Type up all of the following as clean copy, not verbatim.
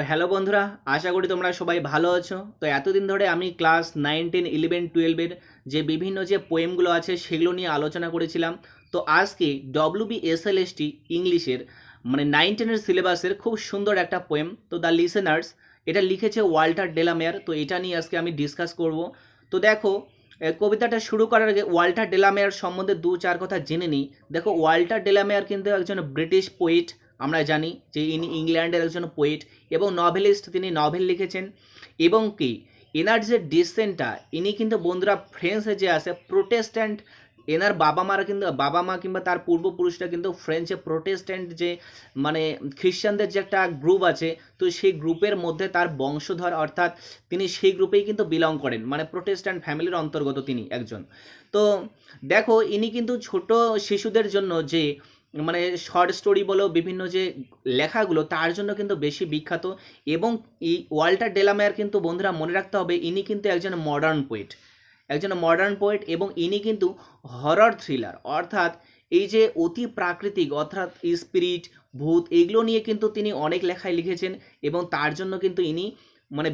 Hello বন্ধুরা, আশা করি তোমরা সবাই ভালো আছো। তো এতদিন ধরে আমি ক্লাস 9, 10, 11, 12 যে বিভিন্ন যে পোয়েমগুলো আছে সেগুলো নিয়ে আলোচনা করেছিলাম। তো আজকে WBSLST ইংলিশের 9, 10 সিলেবাসের খুব সুন্দর একটা পোয়েম, তো দ্য লিসেনার্স, এটা লিখেছে ওয়াল্টার ডেলামেয়ার। তো এটা নিয়ে আজকে আমি ডিসকাস করব। তো দেখো, কবিতাটা শুরু করার আগে ওয়াল্টার ডেলামেয়ার সম্বন্ধে দু চার কথা জেনে নিই। দেখো, ওয়াল্টার ডেলামেয়ার কিন্তু একজন ব্রিটিশ পোয়েট। আমরা জানি যে ইনি ইংল্যান্ডের একজন পোয়েট এবং নভেলিস্ট। তিনি নভেল লিখেছেন এবং কি এনার যে ডিসেন্টটা, ইনি কিন্তু বন্ধুরা ফ্রেঞ্চে যে আছে প্রোটেস্ট্যান্ট। এনার বাবা মা কিংবা তার পূর্বপুরুষরা কিন্তু ফ্রেঞ্চে প্রোটেস্ট্যান্ট যে খ্রিশ্চানদের যে একটা গ্রুপ আছে, তো সেই গ্রুপের মধ্যে তার বংশধর, অর্থাৎ তিনি সেই গ্রুপেই কিন্তু বিলং করেন, প্রোটেস্ট্যান্ট ফ্যামিলির অন্তর্গত তিনি একজন। তো দেখো, ইনি কিন্তু ছোট শিশুদের জন্য যে শর্ট স্টোরি বলো, বিভিন্ন যে লেখাগুলো, তার জন্য কিন্তু বেশি বিখ্যাত। এবং এই ওয়াল্টার ডেলামেয়ার কিন্তু বন্ধুরা মনে রাখতে হবে, ইনি কিন্তু একজন মডার্ন পোয়েট এবং ইনি কিন্তু হরর থ্রিলার, অর্থাৎ এই যে অতি প্রাকৃতিক, অর্থাৎ স্পিরিট, ভূত, এগুলো নিয়ে কিন্তু তিনি অনেক লেখায় লিখেছেন এবং তার জন্য কিন্তু ইনি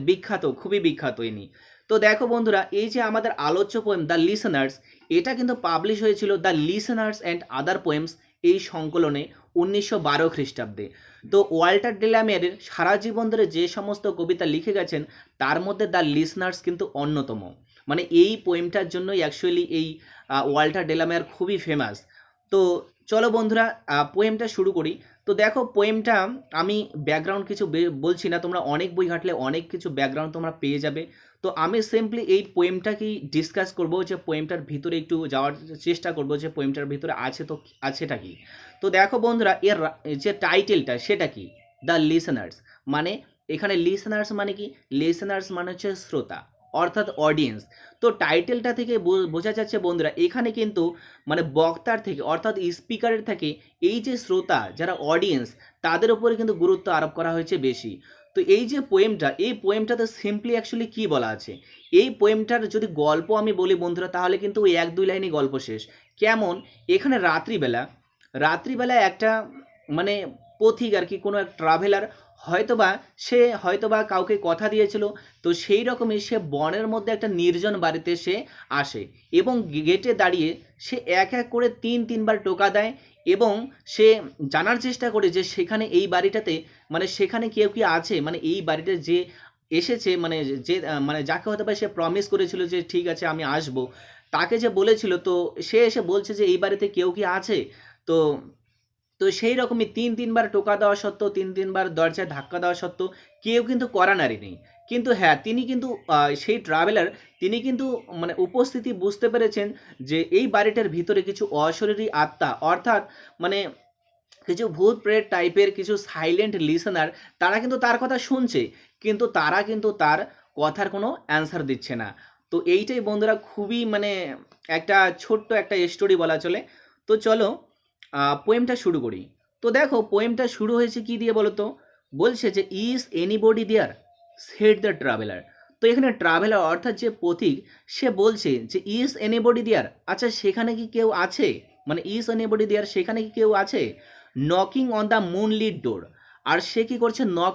বিখ্যাত, খুবই বিখ্যাত ইনি। তো দেখো বন্ধুরা, এই যে আমাদের আলোচ্য পোয়েম দ্য লিসেনার্স, এটা কিন্তু পাবলিশ হয়েছিল the listeners and other poems এই সংকলনে 1912 খ্রিস্টাব্দে। তো ওয়াল্টার ডেলামেয়ারের সারা জীবন ধরে যে সমস্ত কবিতা লিখে গেছেন, তার মধ্যে দ্য লিসনার্স কিন্তু অন্যতম। এই পোয়েমটার জন্যই অ্যাকচুয়ালি এই ওয়াল্টার ডেলামেয়ার খুবই ফেমাস। তো চলো বন্ধুরা, পোয়েমটা শুরু করি। তো দেখো, পোয়েমটা আমি ব্যাকগ্রাউন্ড কিছু বলছি না, তোমরা অনেক বই ঘাটলে অনেক কিছু ব্যাকগ্রাউন্ড তোমরা পেয়ে যাবে। তো আমি সিম্পলি এই পোয়েমটাকেই ডিসকাস করব, যে পোয়েমটার ভিতরে একটু যাওয়ার চেষ্টা করব, যে পোয়েমটার ভিতরে আছে তো আছেটা কি। তো দেখো বন্ধুরা, এর যে টাইটেলটা সেটা কি, দ্য লিসেনার্স। এখানে লিসেনার্স মানে কি, লিসেনার্স মানে হচ্ছে শ্রোতা, অর্থাৎ অডিয়েন্স। তো টাইটেলটা থেকে বোঝা যাচ্ছে বন্ধুরা, এখানে কিন্তু বক্তার থেকে, অর্থাৎ স্পিকারের থেকে এই যে শ্রোতা, যারা অডিয়েন্স, তাদের উপরে কিন্তু গুরুত্ব আরোপ করা হয়েছে বেশি। তো এই যে পোয়েমটা, এই পোয়েমটাতে সিম্পলি অ্যাকচুয়ালি কী বলা আছে, এই পোয়েমটার যদি গল্প আমি বলি বন্ধুরা, তাহলে কিন্তু ওই 1-2 লাইনই গল্প শেষ। কেমন, এখানে রাত্রিবেলা একটা মানে পথিক আর কি, কোনো এক ট্রাভেলার, হয়তোবা কাউকে কথা দিয়েছিল। তো সেই রকমই সে বনের মধ্যে একটা নির্জন বাড়িতে সে আসে এবং গেটে দাঁড়িয়ে সে এক এক করে 3-3বার টোকা দেয় এবং সে জানার চেষ্টা করে যে সেখানে এই বাড়িটাতে সেখানে কেউ কি আছে, এই বাড়িতে যে এসেছে, যে যাকে হয়তো বা সে প্রমিস করেছিল যে ঠিক আছে আমি আসব, তাকে যে বলেছিল, তো সে এসে বলছে যে এই বাড়িতে কেউ কি আছে। তো তো সেই রকমই 3-3বার টোকা দেওয়া সত্ত্বেও, 3-3বার দরজায় ধাক্কা দেওয়া সত্ত্বেও কেউ কিন্তু কড়া নাড়েনি। কিন্তু হ্যাঁ, তিনি কিন্তু সেই ট্রাভেলার, তিনি কিন্তু উপস্থিতি বুঝতে পেরেছেন যে এই বাড়িটার ভিতরে কিছু অশরীরী আত্মা, অর্থাৎ মানে কিছু ভূত প্রেত টাইপের কিছু সাইলেন্ট লিসেনার, তারা কিন্তু তার কথা শুনছে, কিন্তু তারা কিন্তু তার কথার কোনো অ্যান্সার দিচ্ছে না। তো এইটাই বন্ধুরা খুবই একটা ছোট্ট একটা স্টোরি বলা চলে। তো চলো পোয়েমটা শুরু করি। তো দেখো, পোয়েমটা শুরু হয়েছে কি দিয়ে বলো তো, বলছে যে is anybody there, said the traveller. তো এখানে ট্রাভেলার অর্থাৎ যে পথিক, সে বলছে যে ইজ এনিবডি দেয়ার, আচ্ছা সেখানে কি কেউ আছে, ইজ এনিবডি দেয়ার, সেখানে কি কেউ আছে। নকিং অন দ্য মুনলিট ডোর, আর সে কি করছে, নক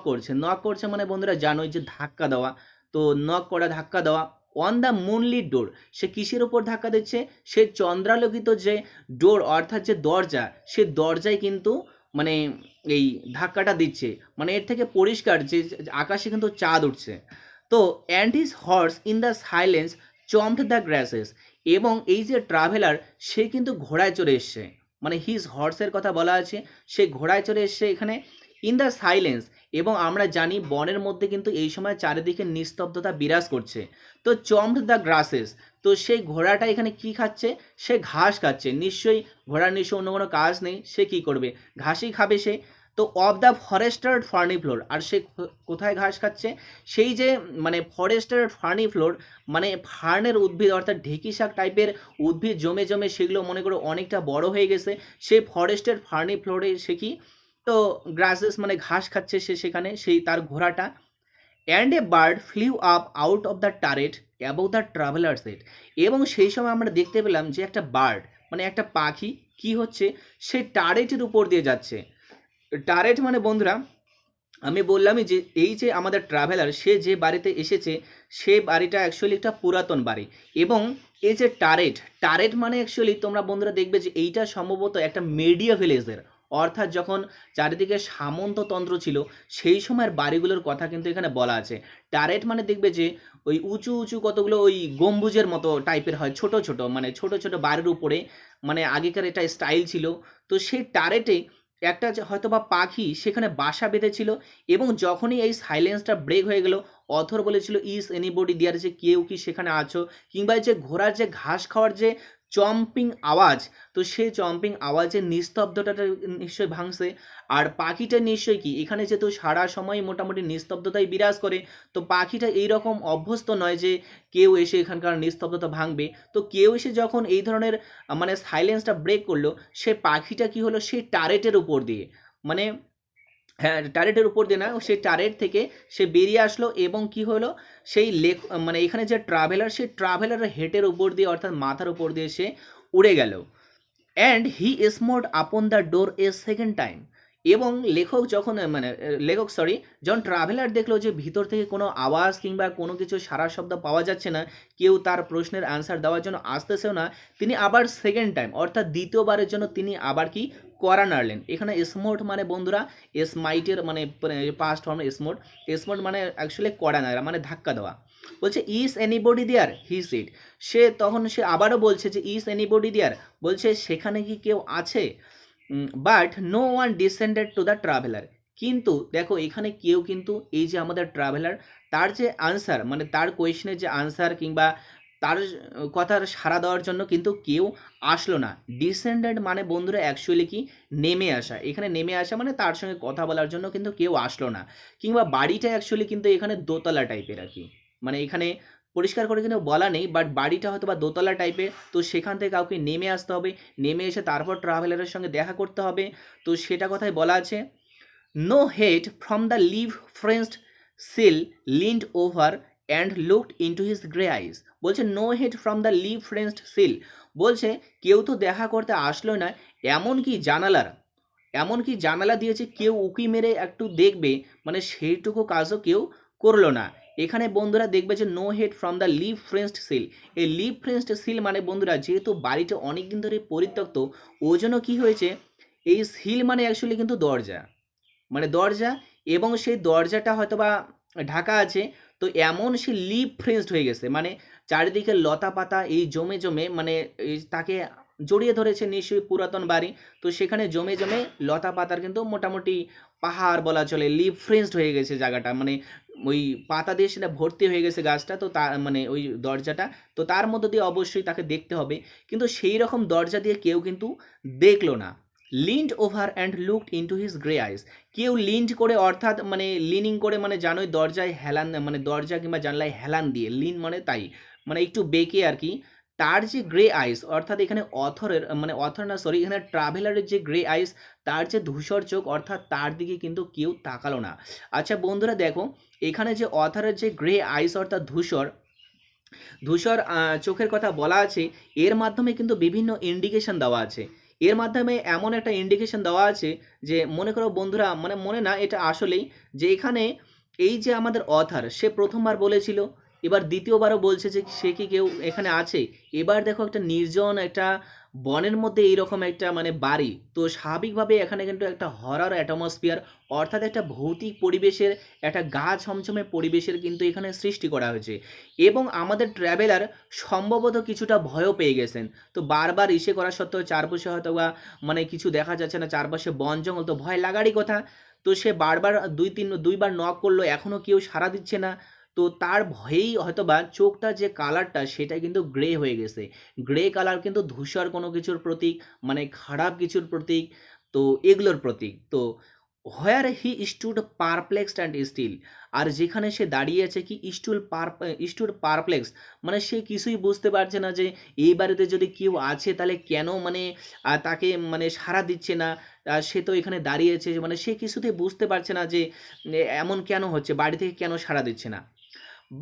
করছে বন্ধুরা জানোই যে ধাক্কা দেওয়া। তো নক করা, ধাক্কা দেওয়া। অন দ্য মুনলিট ডোর, সে কিসের উপর ধাক্কা দিচ্ছে, সে চন্দ্রালোকিত যে ডোর, অর্থাৎ যে দরজা, সে দরজায় কিন্তু এই ধাক্কাটা দিচ্ছে। এর থেকে পরিষ্কার যে আকাশে কিন্তু চাঁদ উঠছে। তো and his horse in the silence champed the grasses, এবং এই যে ট্রাভেলার, সে কিন্তু ঘোড়ায় চড়ে এসছে, হিজ হর্সের কথা বলা আছে, সে ঘোড়ায় চড়ে এসছে এখানে ইন দ্য সাইলেন্স। এবং আমরা জানি বনের মধ্যে কিন্তু এই সময় চারিদিকে নিস্তব্ধতা বিরাজ করছে। তো চম্পড দ্য গ্রাসেস, তো সেই ঘোড়াটা এখানে কি খাচ্ছে, সে ঘাস খাচ্ছে। নিশ্চয়ই ঘোড়ার নিশ্চয়ই অন্য কোনো কাজ নেই, সে কি করবে, ঘাসই খাবে সে। তো অফ দ্য ফরেস্টার্ড ফার্নি ফ্লোর, আর সে কোথায় ঘাস খাচ্ছে, সেই যে ফরেস্টার্ড ফার্নি ফ্লোর, ফার্নের উদ্ভিদ, অর্থাৎ ঢেকি শাক টাইপের উদ্ভিদ জমে জমে সেগুলো মনে করো অনেকটা বড় হয়ে গেছে, সেই ফরেস্টের ফার্নি ফ্লোরে সে কি, তো গ্রাসেস ঘাস খাচ্ছে সে সেখানে, সেই তার ঘোড়াটা। And a bird flew up out of the turret above the traveller's head, এবং সেই সময় আমরা দেখতে পেলাম যে একটা বার্ড, একটা পাখি কি হচ্ছে, সে টারেটের উপর দিয়ে যাচ্ছে। টারেট বন্ধুরা আমি বললামই যে এই যে আমাদের ট্রাভেলার সে যে বাড়িতে এসেছে সে বাড়িটা অ্যাকচুয়ালি একটা পুরাতন বাড়ি, এবং এই যে টারেট, টারেট মানে অ্যাকচুয়ালি তোমরা বন্ধুরা দেখবে যে এইটা সম্ভবত একটা মিডিয়া ভিলেজের, অর্থাৎ যখন চারিদিকে সামন্ততন্ত্র ছিল সেই সময়ের বাড়িগুলোর কথা কিন্তু এখানে বলা আছে। টারেট মানে দেখবে যে ওই উঁচু উঁচু কতগুলো ওই গম্বুজের মতো টাইপের হয়, ছোট ছোট মানে ছোট ছোট বাড়ির উপরে, মানে আগেকার এটা স্টাইল ছিল। তো সেই টারেটে একটা যে হয়তোবা পাখি সেখানে বাসা বেঁধেছিল, এবং যখনই এই সাইলেন্সটা ব্রেক হয়ে গেল, অথর বলেছিল ইজ এনিবডি দেয়ার, যে কেউ কি সেখানে আছো, কিংবা এই যে ঘোড়ার যে ঘাস খাওয়ার যে চম্পিং আওয়াজ, তো সেই চম্পিং আওয়াজের নিস্তব্ধতা নিশ্চয়ই ভাঙছে। আর পাখিটা নিশ্চয়ই কি এখানে যেহেতু সারা সময় মোটামুটি নিস্তব্ধতাই বিরাজ করে, তো পাখিটা এইরকম অভ্যস্ত নয় যে কেউ এসে এখানকার নিস্তব্ধতা ভাঙবে। তো কেউ এসে যখন এই ধরনের মানে সাইলেন্সটা ব্রেক করলো, সে পাখিটা কি হলো সেই টারেটের উপর দিয়ে, মানে হ্যাঁ টারেটের উপর দিয়ে না, সেই টারেট থেকে সে বেরিয়ে আসলো, এবং কি হলো সেই লেক মানে এখানে যে ট্রাভেলার, সেই ট্রাভেলারের হেডের উপর দিয়ে অর্থাৎ মাথার উপর দিয়ে সে উড়ে গেল। And he smote upon the door a second time. এবং লেখক যখন মানে লেখক সরি, যখন ট্রাভেলার দেখলো যে ভিতর থেকে কোনো আওয়াজ কিংবা কোনো কিছু সারা শব্দ পাওয়া যাচ্ছে না, কেউ তার প্রশ্নের আনসার দেওয়ার জন্য আসতেছেও না, তিনি আবার সেকেন্ড টাইম অর্থাৎ দ্বিতীয়বারের জন্য তিনি আবার কি করা নাড়লেন। এখানে স্মোট মানে বন্ধুরা স্মাইটের মানে পাস্ট ফর্ম স্মোট, স্মোট মানে অ্যাকচুয়ালি করা নাড়া মানে ধাক্কা দেওয়া। বলছে is anybody there, he said, সে তখন সে আবারও বলছে যে ইজ এনিবডি দেয়ার, বলছে সেখানে কি কেউ আছে, but no one descended to the traveller. কিন্তু দেখো এখানে কেউ কিন্তু এই যে আমাদের ট্রাভেলার তার যে আনসার মানে তার কোয়েশনের যে আনসার কিংবা তার কথার সাড়া দেওয়ার জন্য কিন্তু কেউ আসলো না। ডিসেন্ডেড মানে বন্ধুরা অ্যাকচুয়ালি কি নেমে আসা, এখানে নেমে আসা মানে তার সঙ্গে কথা বলার জন্য কিন্তু কেউ আসলো না। কিংবা বাড়িটা অ্যাকচুয়ালি কিন্তু এখানে দোতলা টাইপের আর কি, মানে এখানে পরিষ্কার করে কিন্তু বলা নেই, বাট বাড়িটা হয়তো বা দোতলা টাইপের, তো সেখান থেকে কাউকে নেমে আসতে হবে, নেমে এসে তারপর ট্রাভেলারের সঙ্গে দেখা করতে হবে। তো সেটা কথাই বলা আছে, no head from the leaf fringed sill leaned over and looked into his grey eyes. বলছে no head from the leaf fringed sill, বলছে কেউ তো দেখা করতে আসলো না, এমনকি জানালার এমনকি জানালা দিয়েছে কেউ উঁকি মেরে একটু দেখবে, মানে সেইটুকু কাজও কেউ করলো না। এখানে বন্ধুরা দেখবে যে no head from the leaf fringed sill, এই লিভ ফ্রেন্সড সিল মানে বন্ধুরা যেহেতু বাড়িটা অনেক দিন ধরে পরিত্যক্ত, ওই জন্য কী হয়েছে এই সিল মানে অ্যাকচুয়ালি কিন্তু দরজা, মানে দরজা, এবং সেই দরজাটা হয়তো বা ঢাকা আছে। তো এমন সে লিপ ফ্রেন্সড হয়ে গেছে, মানে চারিদিকে লতা পাতা এই জমে জমে মানে এই তাকে জড়িয়ে ধরেছে নিশ্চয়ই পুরাতন বাড়ি, তো সেখানে জমে জমে লতা পাতার কিন্তু মোটামুটি পাহাড় বলা চলে, লিপ ফ্রেন্সড হয়ে গেছে জায়গাটা, মানে ওই পাতা দিয়ে সেটা ভর্তি হয়ে গেছে গাছটা, তো তার মানে ওই দরজাটা, তো তার মধ্য দিয়ে অবশ্যই তাকে দেখতে হবে, কিন্তু সেই রকম দরজা দিয়ে কেউ কিন্তু দেখলো না। Leaned over and looked into his grey আইস, কেউ লিন্ড করে অর্থাৎ মানে লিনিং করে, মানে জানোই দরজায় হেলান মানে দরজা কিংবা জানলায় হেলান দিয়ে লিন মানে তাই মানে একটু বেঁকে আর কি, তার যে গ্রে আইস অর্থাৎ এখানে অথরের মানে অথর না সরি এখানে ট্রাভেলারের যে গ্রে আইস, তার যে ধূসর চোখ অর্থাৎ তার দিকে কিন্তু কেউ তাকালো না। আচ্ছা বন্ধুরা দেখো এখানে যে অথরের যে গ্রে আইস অর্থাৎ ধূসর ধূসর চোখের কথা বলা আছে, এর মাধ্যমে কিন্তু বিভিন্ন ইন্ডিকেশন দেওয়া আছে। এর মাধ্যমে এমন একটা ইন্ডিকেশন দেওয়া আছে যে মনে করো বন্ধুরা মানে মনে না এটা আসলেই, যে এখানে এই যে আমাদের অথার সে প্রথমবার বলেছিল, এবার দ্বিতীয়বারও বলছে যে সে কি কেউ এখানে আছে। এবার দেখো একটা নির্জন একটা বনের মধ্যে এইরকম একটা মানে বাড়ি, তো স্বাভাবিকভাবে এখানে কিন্তু একটা হরর অ্যাটমসফিয়ার অর্থাৎ একটা ভৌতিক পরিবেশের একটা গা ছমছমে পরিবেশের কিন্তু এখানে সৃষ্টি করা হয়েছে, এবং আমাদের ট্রাভেলার সম্ভবত কিছুটা ভয়ও পেয়ে গেছেন। তো বারবার ইসে করা সত্ত্বেও চারপাশে হয়তো বা মানে কিছু দেখা যাচ্ছে না, চারপাশে বন জঙ্গল, তো ভয় লাগারই কথা। তো সে বারবার দুইবার নক করলো, এখনও কেউ সাড়া দিচ্ছে না। তো তার ভয়েই হয়তোবা চোখটা যে কালারটা সেটা কিন্তু গ্রে হয়ে গেছে। গ্রে কালার কিন্তু ধূসর কোনো কিছুর প্রতীক, মানে খারাপ কিছুর প্রতীক, তো এগুলোর প্রতীক। তো where he stood perplexed and still, আর যেখানে সে দাঁড়িয়ে আছে কি স্টুড পারপ্লেক্স, মানে সে কিছুই বুঝতে পারছে না যে এই বাড়িতে যদি কেউ আছে তাহলে কেন মানে তাকে মানে সাড়া দিচ্ছে না, সে তো এখানে দাঁড়িয়েছে, মানে সে কিছুতেই বুঝতে পারছে না যে এমন কেন হচ্ছে, বাড়ি থেকে কেন সাড়া দিচ্ছে না।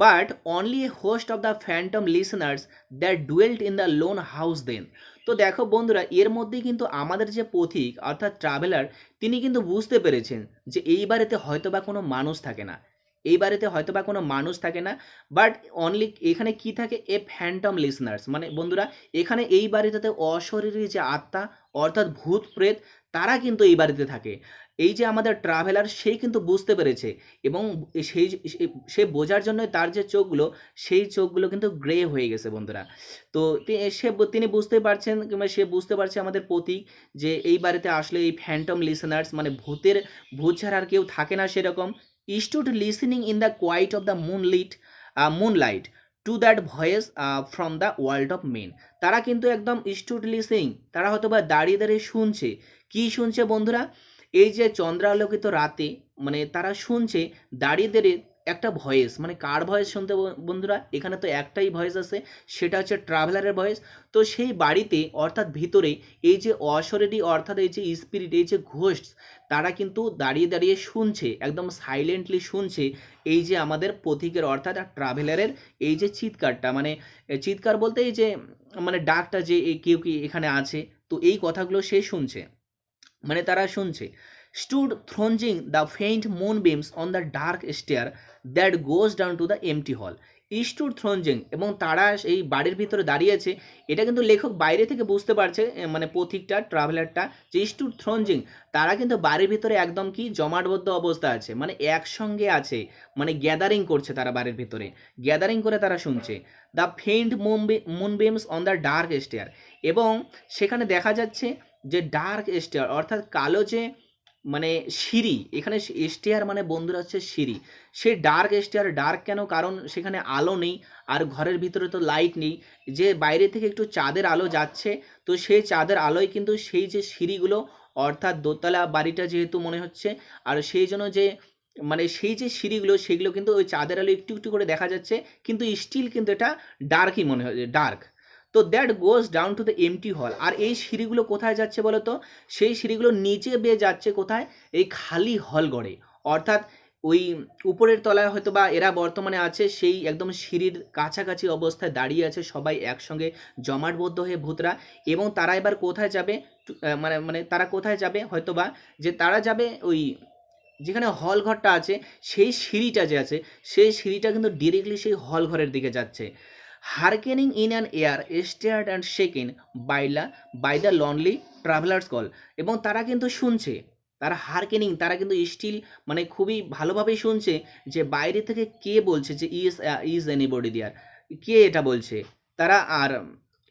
But only a host of the phantom listeners that dwelt in the lone house then, তো দেখো বন্ধুরা, এর মধ্যেই কিন্তু আমাদের যে পথিক অর্থাৎ ট্রাভেলার, তিনি কিন্তু বুঝতে পেরেছেন যে এই বাড়িতে হয়তোবা কোনো মানুষ থাকে না, এই বাড়িতে হয়তোবা কোনো মানুষ থাকে না, বাট অনলি এখানে কি থাকে, এ ফ্যান্টম লিসনার্স, মানে বন্ধুরা এখানে এই বাড়িটাতে অশরীরী যে আত্মা অর্থাৎ ভূত প্রেত, তারা কিন্তু এই বাড়িতে থাকে। এই যে আমাদের ট্রাভেলার, সেই কিন্তু বুঝতে পেরেছে, এবং সেই সে বোঝার জন্য তার যে চোখগুলো, সেই চোখগুলো কিন্তু গ্রে হয়ে গেছে বন্ধুরা। তো তিনি বুঝতে পারছেন, কিংবা সে বুঝতে পারছে আমাদের প্রতীক, যে এই বাড়িতে আসলে এই ফ্যান্টম লিসনার্স মানে ভূত ছাড়া আর কেউ থাকে না সেরকম, stood listening in the quiet of the moonlight to that voice from the world of men. তারা কিন্তু একদম স্টুড লিসিং, তারা হয়তো বা দাঁড়িয়ে দাঁড়িয়ে শুনছে। কি শুনছে বন্ধুরা? এই যে চন্দ্রালোকিত রাতে, মানে তারা শুনছে দাঁড়িয়ে দাঁড়িয়ে একটা ভয়েস, মানে কার ভয়েস শুনতে বন্ধুরা? এখানে তো একটাই ভয়েস আছে, সেটা হচ্ছে ট্রাভেলারের ভয়েস। তো সেই বাড়িতে অর্থাৎ ভিতরে এই যে অশরীরী অর্থাৎ এই যে স্পিরিট, এই যে ঘোস্ট, তারা কিন্তু দাঁড়িয়ে দাঁড়িয়ে শুনছে, একদম সাইলেন্টলি শুনছে এই যে আমাদের পথিকের অর্থাৎ ট্রাভেলারের এই যে চিৎকারটা, মানে চিৎকার বলতে এই যে মানে ডাকটা, যে কেউ কি এখানে আছে, তো এই কথাগুলো সে শুনছে, মানে তারা শুনছে। Stood thronging the faint moonbeams on the dark stair that goes down to the empty hall. Stood thronging, এবং তারা এই বাড়ির ভিতরে দাঁড়িয়েছে। এটা কিন্তু লেখক বাইরে থেকে বুঝতে পারছে, মানে পথিকটা ট্রাভেলারটা, যে স্টুড থ্রঞ্জিং, তারা কিন্তু বাড়ির ভিতরে একদম কি জমাটবদ্ধ অবস্থা আছে, মানে একসঙ্গে আছে, মানে গ্যাদারিং করছে তারা বাড়ির ভিতরে, গ্যাদারিং করে তারা শুনছে। The faint moonbeams on the dark stair, এবং সেখানে দেখা যাচ্ছে যে ডার্ক স্টেয়ার অর্থাৎ কালো যে মানে সিঁড়ি, এখানে স্টেয়ার মানে বন্ধুরা হচ্ছে সিঁড়ি, সে ডার্ক স্টেয়ার। ডার্ক কেন? কারণ সেখানে আলো নেই, আর ঘরের ভিতরে তো লাইট নেই, যে বাইরে থেকে একটু চাঁদের আলো যাচ্ছে, তো সেই চাঁদের আলোয় কিন্তু সেই যে সিঁড়িগুলো অর্থাৎ দোতলা বাড়িটা যেহেতু মনে হচ্ছে, আর সেই জন্য যে মানে সেই যে সিঁড়িগুলো, সেগুলো কিন্তু ওই চাঁদের আলো একটু একটু করে দেখা যাচ্ছে, কিন্তু স্টিল কিন্তু এটা ডার্কই মনে হয়, ডার্ক। তো that goes down to the empty হল। আর এই সিঁড়িগুলো কোথায় যাচ্ছে বলো তো? সেই সিঁড়িগুলো নিচে বেয়ে যাচ্ছে কোথায়? এই খালি হলঘরে, অর্থাৎ ওই উপরের তলায় হয়তো বা এরা বর্তমানে আছে, সেই একদম সিঁড়ির কাছাকাছি অবস্থায় দাঁড়িয়ে আছে সবাই একসঙ্গে জমাটবদ্ধ হয়ে ভূতরা। এবং তারা এবার কোথায় যাবে? মানে মানে তারা কোথায় যাবে হয়তো বা, যে তারা যাবে ওই যেখানে হল ঘরটা আছে, সেই সিঁড়িটা যে আছে, সেই সিঁড়িটা কিন্তু ডিরেক্টলি সেই হল ঘরের দিকে যাচ্ছে। Hearkening in an air stirred and shaken by the lonely traveller's call. এবং তারা কিন্তু শুনছে, তারা হার্কেনিং, তারা কিন্তু স্টিল মানে খুবই ভালোভাবেই শুনছে যে বাইরে থেকে কে বলছে, যে ইজ এনিবডি দেয়ার, কে এটা বলছে তারা। আর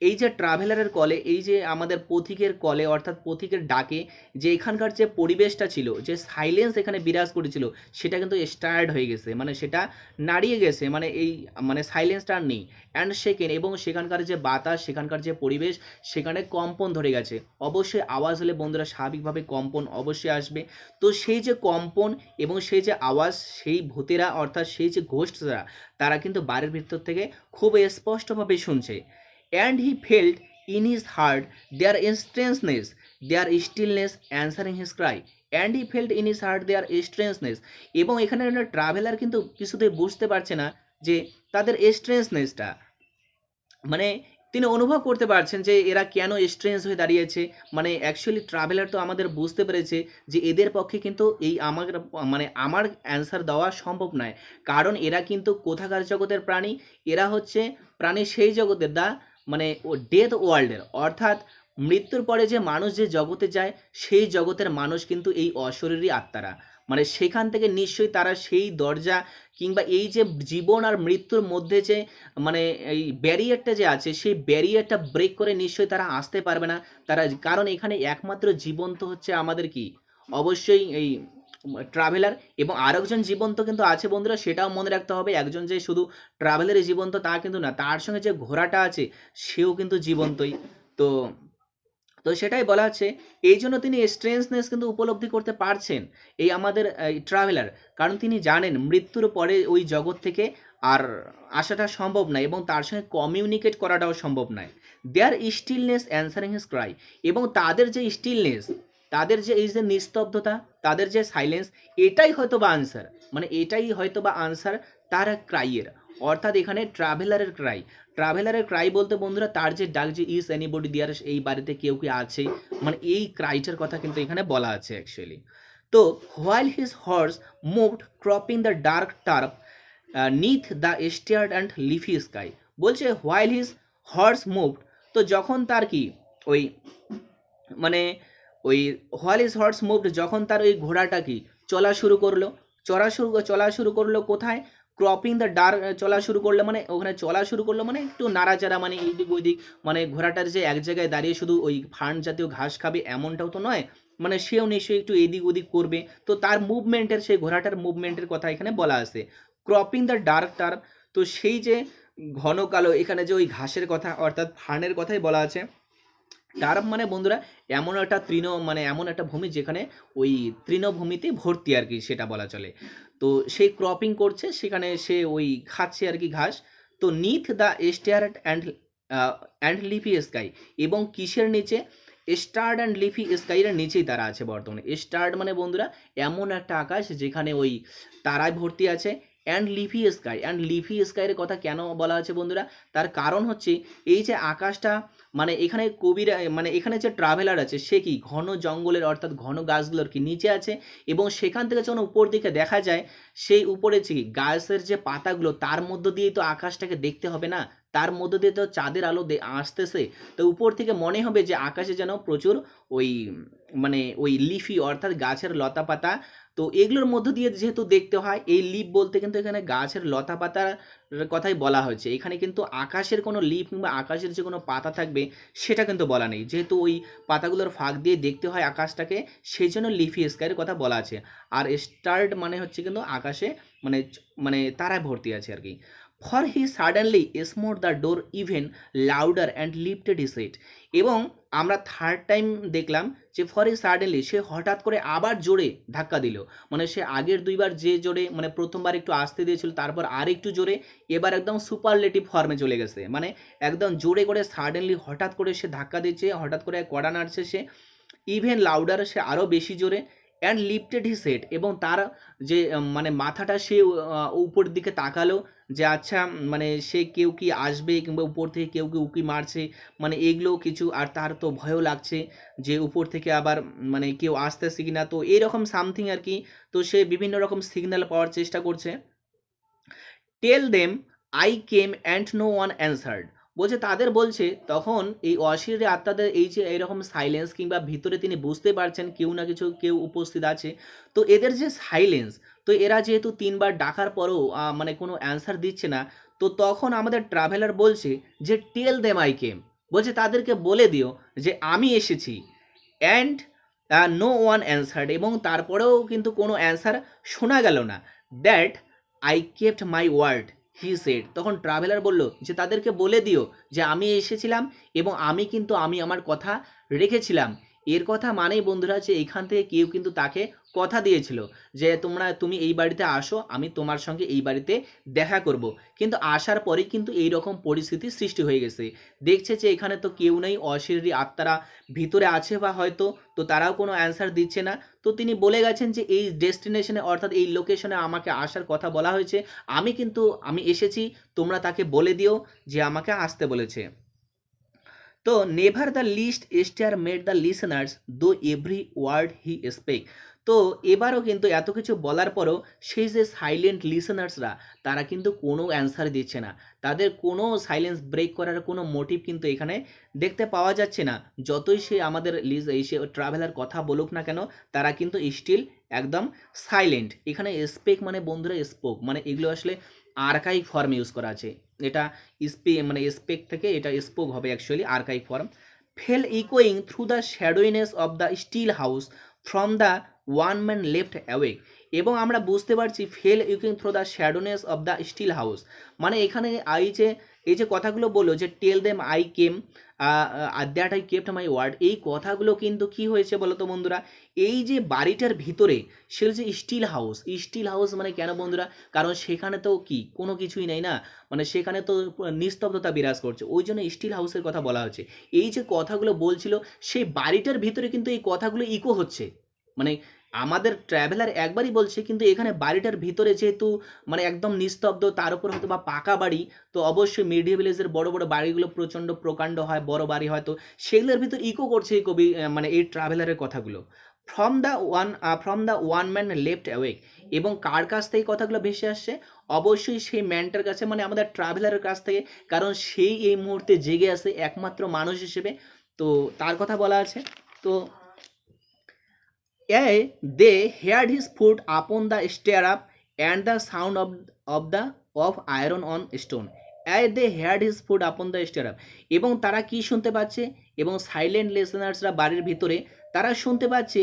এই যে ট্রাভেলারের কলে, এই যে আমাদের পথিকের কলে অর্থাৎ পথিকের ডাকে, যে এখানকার যে পরিবেশটা ছিল, যে সাইলেন্স এখানে বিরাজ করেছিল, সেটা কিন্তু স্টার্ড হয়ে গেছে, মানে সেটা নাড়িয়ে গেছে, মানে এই মানে সাইলেন্সটা আর নেই। অ্যান্ড সেকেন্ড, এবং সেখানকার যে বাতাস, সেখানকার যে পরিবেশ, সেখানে কম্পন ধরে গেছে। অবশ্যই আওয়াজ হলে বন্ধুরা স্বাভাবিকভাবে কম্পন অবশ্যই আসবে। তো সেই যে কম্পন এবং সেই যে আওয়াজ, সেই ভূতেরা অর্থাৎ সেই যে ঘোস্টরা, তারা কিন্তু বাড়ির ভিতর থেকে খুব স্পষ্টভাবে শুনছে। And he felt in his heart their strangeness, their stillness answering his cry. And he felt in his heart their strangeness. এবং এখানে ট্রাভেলার কিন্তু কিছুতেই বুঝতে পারছে না যে তাদের স্ট্রেঞ্জনেসটা, মানে তিনি অনুভব করতে পারছেন যে এরা কেন স্ট্রেঞ্জ হয়ে দাঁড়িয়েছে। মানে অ্যাকচুয়ালি ট্রাভেলার তো আমাদের বুঝতে পেরেছে যে এদের পক্ষে কিন্তু এই আমার অ্যান্সার দেওয়া সম্ভব নয়, কারণ এরা কিন্তু কোথাকার জগতের প্রাণী? এরা হচ্ছে প্রাণী সেই জগতের মানে ও ডেথ ওয়ার্ল্ডের, অর্থাৎ মৃত্যুর পরে যে মানুষ যে জগতে যায়, সেই জগতের মানুষ কিন্তু এই অশরীরী আত্মারা। মানে সেখান থেকে নিশ্চয়ই তারা সেই দরজা, কিংবা এই যে জীবন আর মৃত্যুর মধ্যে যে মানে এই ব্যারিয়ারটা যে আছে, সেই ব্যারিয়ারটা ব্রেক করে নিশ্চয়ই তারা আসতে পারবে না। তারা, কারণ এখানে একমাত্র জীবন্ত হচ্ছে আমাদের কি, অবশ্যই এই ট্রাভেলার। এবং আরেকজন জীবন্ত কিন্তু আছে বন্ধুরা, সেটাও মনে রাখতে হবে। একজন যে শুধু ট্রাভেলারই জীবন্ত তা কিন্তু না, তার সঙ্গে যে ঘোড়াটা আছে সেও কিন্তু জীবন্তই। তো তো সেটাই বলা হচ্ছে, এই জন্য তিনি স্ট্রেঞ্জনেস কিন্তু উপলব্ধি করতে পারছেন এই আমাদের ট্রাভেলার, কারণ তিনি জানেন মৃত্যুর পরে ওই জগৎ থেকে আর আসাটা সম্ভব নয়, এবং তার সঙ্গে কমিউনিকেট করাটাও সম্ভব নয়। দেয়ার স্টিলনেস অ্যান্সারিং হিজ ক্রাই, এবং তাদের যে স্টিলনেস, তাদের যে এই যে নিস্তব্ধতা, তাদের যে সাইলেন্স, এটাই হয়তো বা আনসার, মানে এটাই হয়তো বা আনসার তার ক্রাইয়ের, অর্থাৎ এখানে ট্রাভেলারের ক্রাই। ট্রাভেলারের ক্রাই বলতে বন্ধুরা তার যে ডাক যে ইজ এনিবডি দেয়ার, এই বাড়িতে কেউ কি আছে, মানে এই ক্রাইটার কথা কিন্তু এখানে বলা আছে অ্যাকচুয়ালি। তো while his horse moved cropping the dark turf neath the starred and leafy sky. বলছে হোয়াইল হিজ হর্স মুভড, তো যখন তার কি ওই মানে ওই হোয়াইল হিজ হর্স মুভড, যখন তার ওই ঘোড়াটা কি চলা শুরু করলো কোথায়, ক্রপিং দ্য ডার্ক, চলা শুরু করলো মানে ওখানে চলা শুরু করলো মানে একটু নাড়াচাড়া, মানে এইদিক ওইদিক, মানে ঘোড়াটার যে এক জায়গায় দাঁড়িয়ে শুধু ওই ফার্ন জাতীয় ঘাস খাবে এমনটাও তো নয়, মানে সেও নিশ্চয়ই একটু এদিক ওদিক করবে। তো তার মুভমেন্টের, সেই ঘোড়াটার মুভমেন্টের কথা এখানে বলা আছে। ক্রপিং দ্য ডার্ক টার্ফ, তো সেই যে ঘন কালো, এখানে যে ওই ঘাসের কথা অর্থাৎ ফার্নের কথাই বলা আছে। টার্ফ মানে বন্ধুরা এমন একটা মানে এমন একটা ভূমি যেখানে ওই তৃণভূমিতে ভর্তি আর কি, সেটা বলা চলে। তো সেই ক্রপিং করছে, সেখানে সে ওই খাচ্ছে আর কি ঘাস। তো neath the star and leafy sky, এবং কিসের নিচে, স্টার্ড অ্যান্ড লিফি স্কাইয়ের নিচেই তারা আছে বর্তমানে। স্টার্ড মানে বন্ধুরা এমন একটা আকাশ যেখানে ওই তারায় ভর্তি আছে, and leafy sky, and leafy স্কাইয়ের কথা কেন বলা আছে বন্ধুরা, তার কারণ হচ্ছে এই যে আকাশটা, মানে এখানে কবিরা, মানে এখানে যে ট্রাভেলার আছে সে কি ঘন জঙ্গলের অর্থাৎ ঘন গাছগুলোর কি নিচে আছে, এবং সেখান থেকে যখন উপর দিকে দেখা যায়, সেই উপরে যে গাছের যে পাতাগুলো তার মধ্য দিয়েই তো আকাশটাকে দেখতে হবে না, তার মধ্য দিয়ে তো চাঁদের আলো আসতেছে। তো উপর থেকে মনে হবে যে আকাশে যেন প্রচুর ওই মানে ওই লিফি অর্থাৎ গাছের লতা পাতা, তো এগুলোর মধ্য দিয়ে যেহেতু দেখতে হয়, এই লিফ বলতে কিন্তু এখানে গাছের লতা পাতার কথাই বলা হয়েছে। এখানে কিন্তু আকাশের কোনো লিফ কিংবা আকাশের যে কোনো পাতা থাকবে সেটা কিন্তু বলা নেই, যেহেতু ওই পাতাগুলোর ফাঁক দিয়ে দেখতে হয় আকাশটাকে, সেই জন্য লিফি স্কাইয়ের কথা বলা আছে। আর স্টার্ড মানে হচ্ছে কিন্তু আকাশে মানে মানে তারায় ভর্তি আছে আর কি। For he suddenly smote the door even louder and lifted his head, এবং আমরা থার্ড টাইম দেখলাম যে ফর হি সাডেনলি, সে হঠাৎ করে আবার জোরে ধাক্কা দিল, মানে সে আগের দুইবার যে জোরে, মানে প্রথমবার একটু আস্তে দিয়েছিল, তারপর আর একটু জোরে, এবার একদম সুপারলেটিভ ফর্মে চলে গেছে, মানে একদম জোরে করে সাডেনলি হঠাৎ করে সে ধাক্কা দিচ্ছে, হঠাৎ করে কড়া নাড়ছে সে, ইভেন লাউডার সে আরও বেশি জোরে, অ্যান্ড লিফটেড হিজ হেড, এবং তার যে মানে মাথাটা সে উপর দিকে তাকালো, যে আচ্ছা মানে সে কেউ কি আসবে কিংবা উপর থেকে কেউ কি উকি মারছে, মানে এগুলো কিছু, আর তার তো ভয়ও লাগছে যে উপর থেকে আবার মানে কেউ আসতেছে কিনা, তো এইরকম সামথিং আর কি। তো সে বিভিন্ন রকম সিগন্যাল পাওয়ার চেষ্টা করছে। Tell them I came and no one answered, বলছে তাদের বলছে তখন এই অশরীরী আত্মাদের এই যে এইরকম সাইলেন্স, কিংবা ভিতরে তিনি বুঝতে পারছেন কেউ না কিছু কেউ উপস্থিত আছে, তো এদের যে সাইলেন্স, তো এরা যেহেতু তিনবার ডাকার পরও মানে কোনো অ্যান্সার দিচ্ছে না, তো তখন আমাদের ট্রাভেলার বলছে যে টেল দেম আই কেম, বলছে তাদেরকে বলে দিও যে আমি এসেছি, অ্যান্ড নো ওয়ান অ্যান্সার্ড, এবং তারপরেও কিন্তু কোনো অ্যান্সার শোনা গেল না। That I kept my word he said, তখন ট্রাভেলার বলল যে তাদেরকে বলে দিও যে আমি এসেছিলাম এবং আমি আমার কথা রেখেছিলাম। এর কথা মানেই বন্ধুরা যে এইখান থেকে কেউ কিন্তু তাকে কথা দিয়েছিল যে তুমি এই বাড়িতে আসো, আমি তোমার সঙ্গে এই বাড়িতে দেখা করব, কিন্তু আসার পরেই কিন্তু এই রকম পরিস্থিতি সৃষ্টি হয়ে গেছে। দেখছে যে এখানে তো কেউ নেই, অশরীরী আত্মারা ভিতরে আছে বা হয়তো, তো তারাও কোনো অ্যান্সার দিচ্ছে না। তো তিনি বলে গেছেন যে এই ডেস্টিনেশনে অর্থাৎ এই লোকেশনে আমাকে আসার কথা বলা হয়েছে, আমি এসেছি, তোমরা তাকে বলে দিও যে আমাকে আসতে বলেছে। তো never the least stir made the listeners though every word he spake, তো এবারও কিন্তু এত কিছু বলার পরও সেই যে সাইলেন্ট লিসেনার্সরা তারা কিন্তু কোনো অ্যান্সার দিচ্ছে না, তাদের কোনো সাইলেন্স ব্রেক করার কোনো মোটিভ কিন্তু এখানে দেখতে পাওয়া যাচ্ছে না। যতই সে আমাদের সে ট্রাভেলার কথা বলুক না কেন, তারা কিন্তু স্টিল একদম সাইলেন্ট। এখানে স্পেক মানে বন্ধুরা স্পোক, মানে এগুলো আসলে আর্কাইভ ফর্ম ইউজ করা আছে, এটা মানে স্পেক থেকে এটা স্পোক হবে অ্যাকচুয়ালি, আর্কাইভ ফর্ম। ফেল ইকোয়িং through the shadowiness of the still house from the one man left awake, এবং আমরা বুঝতে পারছি ফেল ইকোয়িং through the shadowiness of the still house, মানে এখানে এই যে কথাগুলো বললো যে tell them I came that I kept my word, এই কথাগুলো কিন্তু কি হয়েছে বলো তো বন্ধুরা, এই যে বাড়িটার ভিতরে সে যে স্টিল হাউস মানে কেন বন্ধুরা, কারণ সেখানে তো কি কোনো কিছুই নেই না, মানে সেখানে তো নিস্তব্ধতা বিরাজ করছে, ওই জন্য স্টিল হাউসের কথা বলা হচ্ছে। এই যে কথাগুলো বলছিল সেই বাড়িটার ভিতরে কিন্তু এই কথাগুলো ইকো হচ্ছে, মানে আমাদের ট্রাভেলার একবারই বলছে, কিন্তু এখানে বাড়িটার ভিতরে যেহেতু মানে একদম নিস্তব্ধ, তার উপর হয়তো বা পাকা বাড়ি, তো অবশ্যই মিডিয়েভেল এজের বড় বড় বাড়িগুলো প্রচণ্ড প্রকাণ্ড হয়, বড় বাড়ি হয়, তো সেগুলোর ভিতর ইকো করছে এই কবি মানে এই ট্রাভেলারের কথাগুলো। From the one man left awake, এবং কার কাছ থেকে এই কথাগুলো ভেসে আসছে? অবশ্যই সেই ম্যানটার কাছে, মানে আমাদের ট্রাভেলারের কাছ থেকে, কারণ সেই এই মুহূর্তে জেগে আছে একমাত্র মানুষ হিসেবে, তো তার কথা বলা আছে। তো they heard his foot upon the stirrup and the sound of iron on stone. They heard his foot upon the stirrup, এবং তারা কি শুনতে পাচ্ছে? এবং সাইলেন্ট লিসেনার্সরা বাড়ির ভিতরে তারা শুনতে পাচ্ছে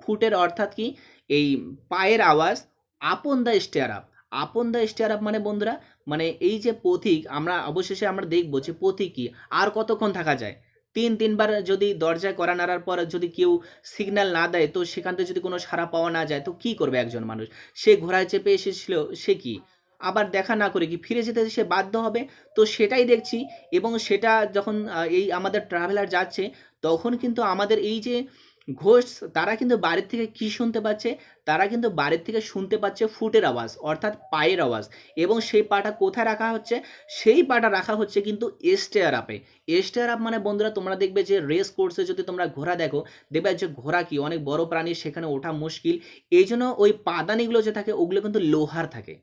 ফুটের অর্থাৎ কি, এই পায়ের আওয়াজ, upon the stair up. Upon the stair up মানে বন্ধুরা, মানে এই যে পথিক, আমরা অবশেষে আমরা দেখবো যে পথিক কি আর কতক্ষণ থাকা যায়। তিনবার যদি দরজায় কড়া নাড়ার পর যদি কেউ সিগন্যাল না দেয়, তো সেখান থেকে যদি কোনো সাড়া পাওয়া না যায়, তো কি করবে একজন মানুষ? সে ঘোড়ায় চেপে এসেছিল, সে কি আবার দেখা না করে কি ফিরে যেতে সে বাধ্য হবে? তো সেটাই দেখছি। এবং সেটা যখন এই আমাদের ট্রাভেলার যাচ্ছে, তখন কিন্তু আমাদের এই যে ঘোস্ট, তারা কিন্তু বাড়ির থেকে কি শুনতে পাচ্ছে? তারা কিন্তু বাড়ির থেকে শুনতে পাচ্ছে ফুটের আওয়াজ, অর্থাৎ পায়ের আওয়াজ। এবং সেই পাটা কোথায় রাখা হচ্ছে? সেই পাটা রাখা হচ্ছে কিন্তু স্টেয়ার আপে। স্টেয়ার আপ মানে বন্ধুরা, তোমরা দেখবে যে রেস কোর্সে যদি তোমরা ঘোড়া দেখো, দেখবে যে ঘোড়া কি অনেক বড় প্রাণী, সেখানে ওঠা মুশকিল। এই জন্য ওই পাদানিগুলো যে থাকে, ওগুলো কিন্তু লোহার থাকে,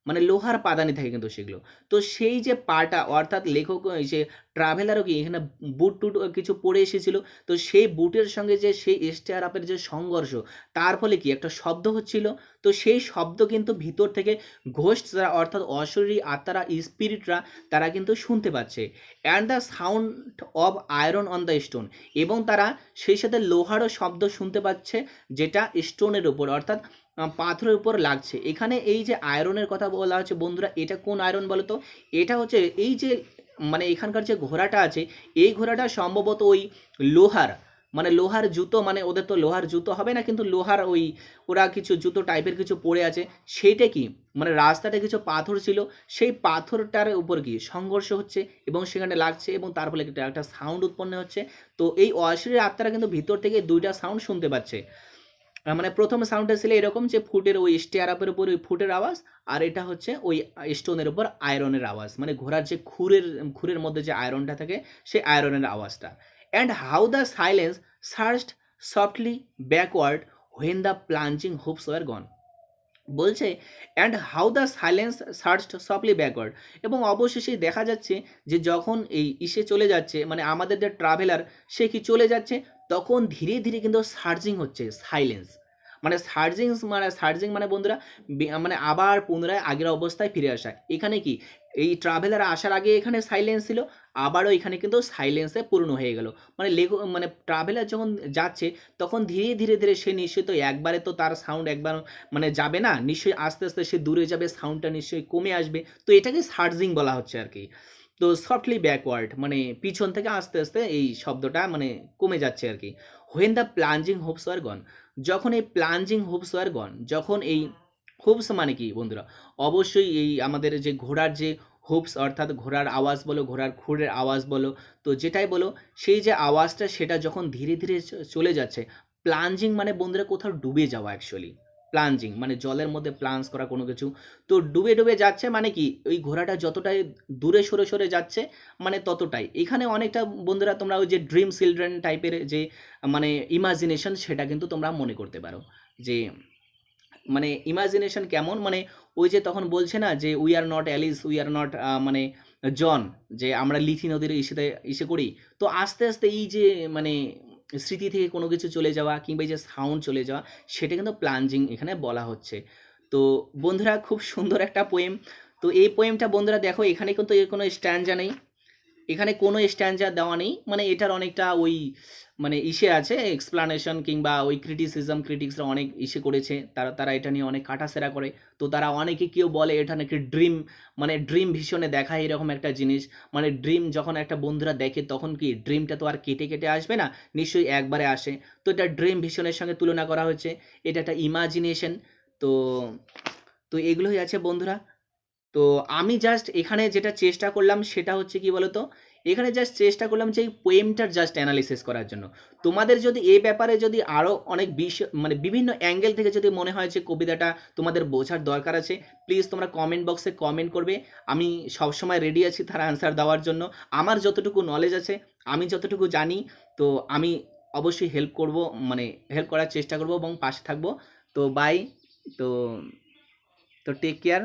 মানে লোহার পাদানি থাকে কিন্তু সেগুলো। তো সেই যে পাটা, অর্থাৎ লেখক এই যে ট্রাভেলারও কি এখানে বুট টুট কিছু পরে এসেছিল, তো সেই বুটের সঙ্গে যে সেই স্টেয়ার আপের যে সংঘর্ষ, তার ফলে কি একটা শব্দ হচ্ছিল। তো সেই শব্দ কিন্তু ভিতর থেকে ঘোস্ট যারা, অর্থাৎ অশরীরী আত্মারা, স্পিরিটরা, তারা কিন্তু শুনতে পাচ্ছে। And the sound of iron on the stone, এবং তারা সেই সাথে লোহারও শব্দ শুনতে পাচ্ছে, যেটা স্টোনের উপর, অর্থাৎ পাথরের উপর লাগছে। এখানে এই যে আয়রনের কথা বলা হচ্ছে বন্ধুরা, এটা কোন আয়রন বলো তো? এটা হচ্ছে এই যে মানে এখানকার যে ঘোড়াটা আছে, এই ঘোড়াটা সম্ভবত ওই লোহার, মানে লোহার জুতো, মানে ওদের তো লোহার জুতো হবে না, কিন্তু লোহার ওই ওরা কিছু জুতো টাইপের কিছু পরে আছে। সেইটা কি, মানে রাস্তাটা কিছু পাথর ছিল, সেই পাথরটার উপর কি সংঘর্ষ হচ্ছে এবং সেখানে লাগছে, এবং তার ফলে একটা সাউন্ড উৎপন্ন হচ্ছে। তো এই অশরীরী আত্মারা কিন্তু ভিতর থেকে দুইটা সাউন্ড শুনতে পাচ্ছে। মানে প্রথম সাউন্ডটা ছিল এরকম যে ফুটের ওই স্টেয়ার আপের উপর ওই ফুটের আওয়াজ, আর এটা হচ্ছে ওই স্টোনের উপর আয়রনের আওয়াজ, মানে ঘোড়ার যে খুরের মধ্যে যে আয়রনটা থাকে, সেই আয়রনের আওয়াজটা। And how the silence surged softly backward when the plunging hoofs were gone. বলছে and how the silence surged softly backward, এবং অবশেষে দেখা যাচ্ছে যে যখন এই ইসে চলে যাচ্ছে, মানে আমাদের যে ট্রাভেলার, সে কি চলে যাচ্ছে, তখন ধীরে ধীরে কিন্তু সার্জিং হচ্ছে সাইলেন্স। মানে সার্জিং মানে বন্ধুরা, মানে আবার পুনরায় আগের অবস্থায় ফিরে আসা। এখানে কি এই ট্রাভেলার আসার আগে এখানে সাইলেন্স ছিল, আবারও এখানে কিন্তু সাইলেন্সে পূর্ণ হয়ে গেল। মানে মানে ট্রাভেলার যখন যাচ্ছে, তখন ধীরে ধীরে ধীরে সে নিশ্চয়ই তো একবারে তো তার সাউন্ড একবার মানে যাবে না, নিশ্চয়ই আস্তে আস্তে সে দূরে যাবে, সাউন্ডটা নিশ্চয়ই কমে আসবে। তো এটাকে সার্জিং বলা হচ্ছে আর কি। তো সফটলি ব্যাকওয়ার্ড মানে পিছন থেকে আস্তে আস্তে এই শব্দটা মানে কমে যাচ্ছে আর কি। হোয়েন দ্য প্লাঞ্জিং হোপস আর গন, যখন এই প্লাঞ্জিং হোপস আর গন, যখন এই হুপস মানে কি বন্ধুরা? অবশ্যই এই আমাদের যে ঘোড়ার যে হুপস, অর্থাৎ ঘোড়ার আওয়াজ বলো, ঘোড়ার খুরের আওয়াজ বলো, তো যেটাই বলো, সেই যে আওয়াজটা সেটা যখন ধীরে ধীরে চলে যাচ্ছে। প্লাঞ্জিং মানে বন্ধুরা কোথাও ডুবে যাওয়া অ্যাকচুয়ালি। প্লাঞ্জিং মানে জলের মধ্যে প্লাঞ্জ করা কোনো কিছু। তো ডুবে ডুবে যাচ্ছে মানে কি, ওই ঘোড়াটা যতটাই দূরে সরে সরে যাচ্ছে, মানে ততটাই। এখানে অনেকটা বন্ধুরা তোমরা ওই যে ড্রিম চিলড্রেন টাইপের যে মানে ইমাজিনেশন, সেটা কিন্তু তোমরা মনে করতে পারো যে মানে ইমাজিনেশন কেমন, মানে ওই যে তখন বলছে না যে we are not Alice, we are not মানে জন, যে আমরা লিথি নদীর ইসে করি। তো আস্তে আস্তে এই যে মানে স্মৃতি থেকে কোনো কিছু চলে যাওয়া, কিংবা এই যে সাউন্ড চলে যাওয়া, সেটা কিন্তু প্লাঞ্জিং এখানে বলা হচ্ছে। তো বন্ধুরা খুব সুন্দর একটা পোয়েম। তো এই পোয়েমটা বন্ধুরা দেখো, এখানে কিন্তু এর কোনো স্ট্যান্ডা নেই, এখানে কোনো স্ট্যান্ডার দেওয়া নেই, মানে এটার অনেকটা ওই মানে ইসে আছে এক্সপ্লানেশন, কিংবা ওই ক্রিটিক্সরা অনেক ইসে করেছে, তারা তারা এটা নিয়ে অনেক কাটাছেড়া করে। তো তারা অনেকে কেউ বলে এটা নাকি ড্রিম, মানে ড্রিম ভিশনে দেখা এরকম একটা জিনিস। মানে ড্রিম যখন একটা বন্ধুরা দেখে, তখন কি ড্রিমটা তো আর কেটে কেটে আসবে না, নিশ্চয়ই একবারে আসে। তো এটা ড্রিম ভিশনের সঙ্গে তুলনা করা হয়েছে, এটা একটা ইমাজিনেশন। তো তো এগুলোই আছে বন্ধুরা। তো আমি জাস্ট এখানে যেটা চেষ্টা করলাম সেটা হচ্ছে কি বলতো, এখানে জাস্ট চেষ্টা করলাম যে এই পোয়েমটার জাস্ট অ্যানালিসিস করার জন্য। তোমাদের যদি এই ব্যাপারে যদি আরও অনেক মানে বিভিন্ন অ্যাঙ্গেল থেকে যদি মনে হয় যে কবিতাটা তোমাদের বোঝার দরকার আছে, প্লিজ তোমরা কমেন্ট বক্সে কমেন্ট করবে। আমি সবসময় রেডি আছি তার অ্যান্সার দেওয়ার জন্য। আমার যতটুকু নলেজ আছে, আমি যতটুকু জানি, তো আমি অবশ্যই হেল্প করব, মানে হেল্প করার চেষ্টা করব এবং পাশে থাকবো। তো বাই। তো তো টেক কেয়ার।